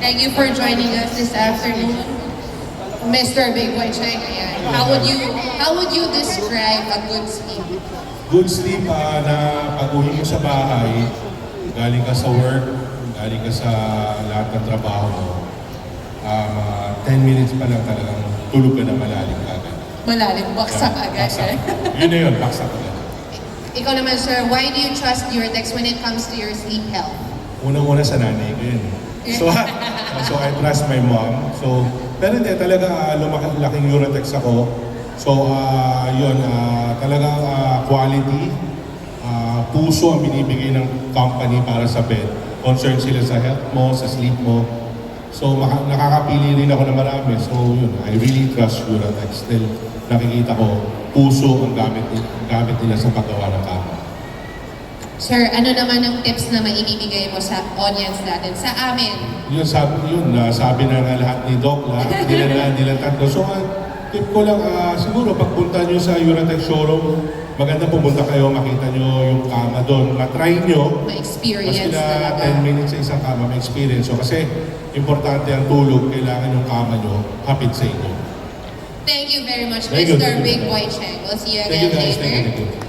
Thank you for joining us this afternoon, Mr. Big Boy Cheng. Ayan. How would you describe a good sleep? Good sleep na pag-uwi mo sa bahay, galing ka sa work, galing ka sa lahat ng trabaho mo, 10 minutes pa lang talagang tulog ka na malalim agad. Malalim, baksak agad. Baksak. Yun na yun, baksak agad. Ikaw naman, sir, why do you trust Uratex when it comes to your sleep health? Unang-una sa nanay ko yun. So I trust my mom. So, pero hindi, talaga laking Uratex ako. So, talagang quality, puso ang binibigay ng company para sa bed. Concerned sila sa health mo, sa sleep mo. So, nakakapili rin ako ng marami. So, yun, I really trust Uratex. Still, nakikita ko, puso ang gamit nila sa paggawa ng kama. Sir, ano naman ang tips na maibibigay mo sa audience natin, sa amin? Sabi na nga lahat ni Doc, nila tatlo. So, tip ko lang, siguro pagpunta nyo sa Uratex showroom, maganda pumunta kayo, makita nyo yung kama doon. Matry nyo. Ma-experience Mas talaga. 10 minutes sa isang kama, ma-experience. So, kasi importante ang tulog, kailangan yung kama nyo hapit sa inyo. Thank you very much, Thank you. Mr. Big Boy Cheng. We'll see you Thank you again guys. later. Thank you.